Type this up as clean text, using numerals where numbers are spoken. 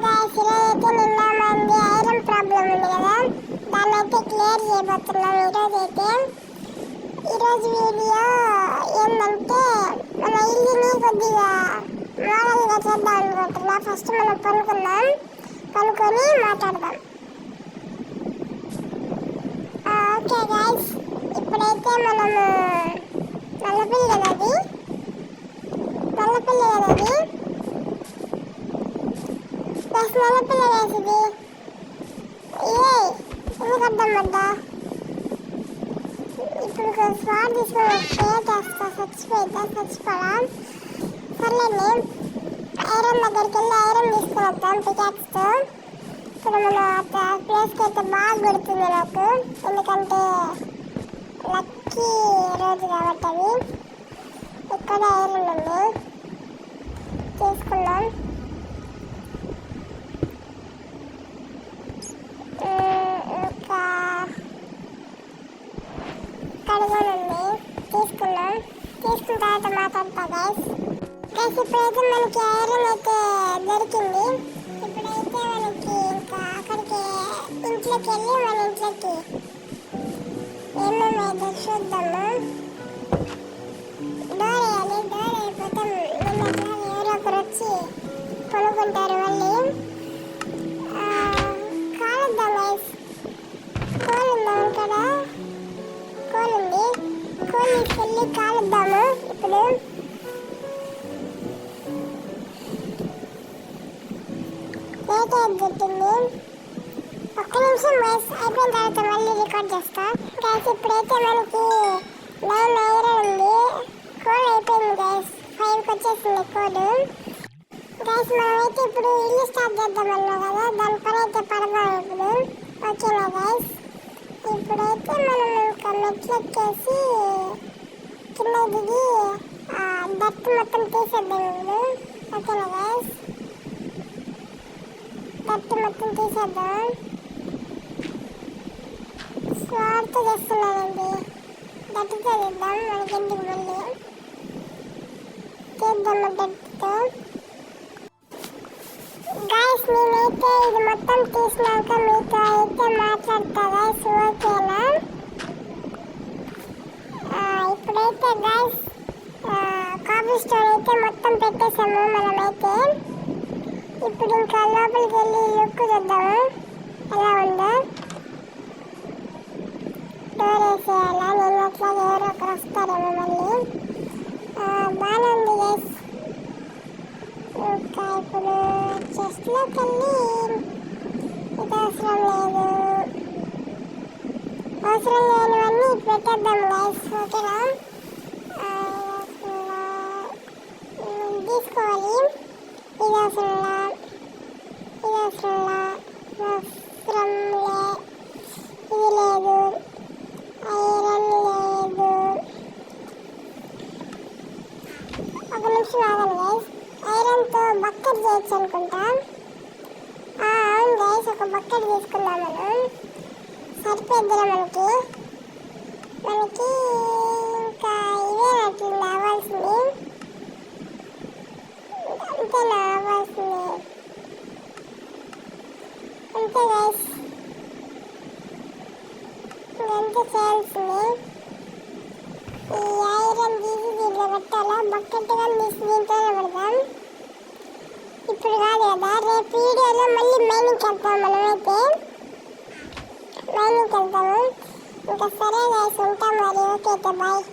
Guys ఈరోజైతే నిన్న మంది ఐరన్ ప్రాబ్లం ఉంది కదా, దాన్ని అయితే క్లియర్ చేయబోతున్నాం ఈరోజు వీడియో ఏంటంటే మన ఇల్లుని కొద్దిగా మోడల్గా చేద్దాం అనుకుంటున్నా. ఫస్ట్ మనం పనుకొని మాట్లాడదాం. ఓకే గాయ్స్, ఇప్పుడైతే మనము నల్లపిల్లి కదా అది నల్లపిల్ల వేసింది ఎందుకు అర్థం పడ్డా. ఇప్పుడు స్వాడ్ తీసుకొని చేస్తా చచ్చిపోదా సర్లేండి. ఐరన్ దగ్గరికి వెళ్ళి ఐరన్ తీసుకొని వద్దాం పికాక్స్తో. ఇప్పుడు మన ప్లేస్కి అయితే బాగా కొడుతుంది నాకు, ఎందుకంటే లక్కీ రోజు కాబట్టి అవి ఇక్కడ ఐరన్ ఉంది తీసుకున్నాం. తీసుకున్న తర్వాత మాట్లాడతా గైస్. ఇప్పుడైతే మనకి ఐరన్ అయితే దొరికింది. ఇప్పుడైతే మనకి ఇంకా అక్కడికి ఇంట్లోకి వెళ్ళి మన ఇంట్లోకి ఏమేమైతే చూద్దాము. డోర్ వేయాలి, డోర్ అయిపోతే నిన్నట్లా ఎవరో ఒకరు వచ్చి కొనుక్కుంటారు. మళ్ళీ కాలుద్దాం గైస్. కోల్ ఉందాం ఇక్కడ, కోల్ ఉంది. కోల్ తీసుకెళ్ళి కాలుద్దాము. ఇప్పుడు గుర్తుంది. ఒక్క నిమిషం వాయిస్ అయిపోయిన తర్వాత మళ్ళీ రికార్డ్ చేస్తా గైస్. ఇప్పుడైతే మనకి 9 ఐరన్ ఉంది. కోడ్ అయిపోయింది గైస్, 5కి వచ్చేసింది కోడ్ గైస్. మనమైతే ఇప్పుడు ఇల్లు స్టార్ట్ చేద్దాం అన్నా కదా, దాని పని అయితే పడదాం ఇప్పుడు. ఓకేనా గైస్, ఇప్పుడైతే మనం ఇంకా మెట్లు ఎక్కేసి కింద దిగి డట్టు మొత్తం తీసేద్దాం ఇప్పుడు. ఓకేనా గైస్, డట్టు మొత్తం తీసేద్దాం. స్వార్తో చేస్తున్నానండి, డట్టుతో తీద్దాం. మనకి ఎందుకు మళ్ళీ తీద్దాము డట్టుతో గైస్. నేనైతే ఇది మొత్తం తీసినాక మీతో అయితే మాట్లాడతా గైస్, ఓకేనా. ఇప్పుడైతే గైస్ కాఫీ స్టోర్ అయితే మొత్తం పెట్టేసాము మనమైతే. ఇప్పుడు ఇంకా లోపలికి వెళ్ళి లుక్ చూద్దాము ఎలా ఉందో. డోర్ వేసేయాలా, నేను అట్లా ఎవరో ఒకరు వస్తారేమో మళ్ళీ. బాగానే ఉంది గైస్. ఇంకా ఇప్పుడు చెస్ట్లోకి వెళ్ళి ఇది అవసరం లేనివన్నీ పెట్టేద్దాం గైస్, ఓకేనా. తీసుకోవాలి, ఇది అవసరంలా, ఇది అవసరంలా, ఇది లేదు, ఐరన్ లేదు. ఒక నిమిషం ఆగండి గైస్. ఐరన్తో బకెట్ చేయొచ్చు అనుకుంటా. అవును గైస్, ఒక బకెట్ తీసుకుందాం మనం. సరిపోద్దిరా మనకి ఇంకా ఇవే నట్లుంది అవ్వాల్సింది. అంతేనా అవ్వాల్సింది, అంతే గైస్, ఇంకంతే చేయాల్సింది. ఈ ఐరన్ తీసి దీంట్లో పెట్టాలా, బకెట్ కానీ తీసి దీంట్లోనే పెడదాం. ఇప్పుడు కాదు కదా, రేపు వీడియోలో మళ్ళీ మైనింగ్కి వెళ్తాం మనమైతే. మైనింగ్కి వెళ్తాము ఇంకా. సరే గైస్, ఉంటాం మరి. ఓకే అయితే బాయ్.